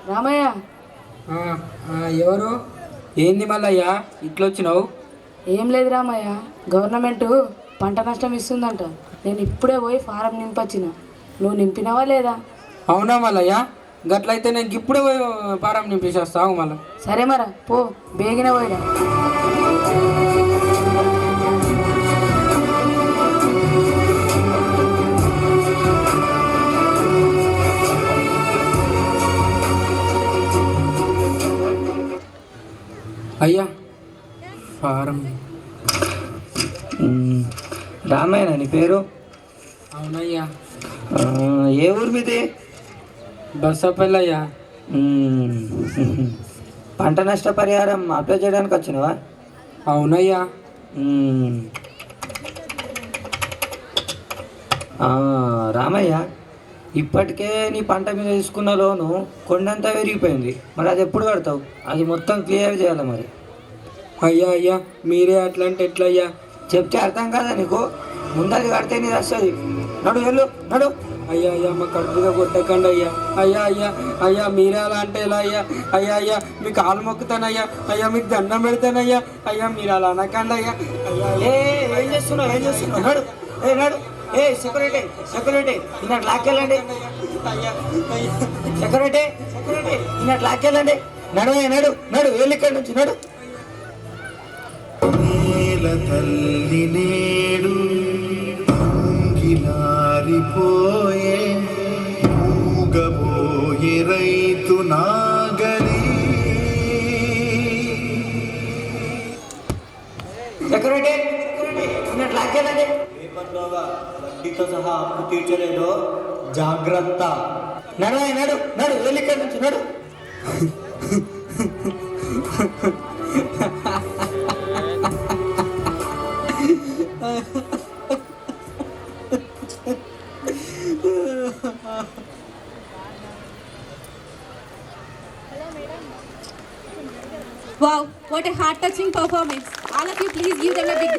రామయ్య. ఎవరు? ఏంది మల్లయ్యా ఇట్లొచ్చినావు? ఏం లేదు రామయ్య, గవర్నమెంట్ పంట నష్టం ఇస్తుందంట. నేను ఇప్పుడే పోయి ఫారం నింపొచ్చిన. నువ్వు నింపినావా లేదా? అవునా మల్లయ్య? గట్లయితే నేను ఇప్పుడే పారం నింపేసి వస్తావు మళ్ళీ. సరే మరా పో, బేగిన పోయినా. అయ్యా ఫారం. రామాయణ నీ పేరు? అవునయ్యా. ఏ ఊరు మీది? బర్సపల్లయ్యా. పంట నష్టపరిహారం అప్లై చేయడానికి వచ్చినావా? అవునయ్యా. రామయ్య, ఇప్పటికే నీ పంట మీద తీసుకున్న లోను కొండంతా విరిగిపోయింది. మరి అది ఎప్పుడు కడతావు? అది మొత్తం క్లియర్ చేయాలి మరి. అయ్యా అయ్యా మీరే అట్లా అంటే ఎట్లయ్యా? చెప్తే అర్థం కాదా నీకు? ముందది కడితే నీది వస్తుంది. నడు వెళ్ళు నడు. అయ్యా అయ్యా మా కడుపుగా కొట్టకండి అయ్యా. అయ్యా అయ్యా అయ్యా మీరే అలా అంటే ఎలా అయ్యా? అయ్యా అయ్యా మీకు కాలు మొక్కుతానయ్యా. అయ్యా మీకు దండం పెడతానయ్యా. అయ్యా మీరు అలా అనకండి అయ్యా. అయ్యా ఏం చేస్తున్నావు? ఏం చేస్తున్నావు? నడు. నడు. సెక్యూరిటీ సెక్యూరిటీ ఇన్నట్టు లాక్కెళ్ళండి. సెక్యూరిటీ సెక్యూరిటీ ఇన్నట్టు లాక్కెళ్ళండి. నడు నడు నడు. వెళ్ళి ఇక్కడి నుంచి నడు. తల్లి నేడు అంగిలారిపోయే ఊగబోయే రైతు నాగలి. సెక్యూరిటీ సెక్యూరిటీ ఇన్నట్టు లాక్కెళ్ళండి. పేపర్లోగా వడ్డీతో సహా అప్పు తీర్చలేదో జాగ్రత్త. నడు నడు నడు. వెళ్ళి ఇక్కడి నుంచి నడు. Wow, what a heart-touching performance. All of you, please give them a big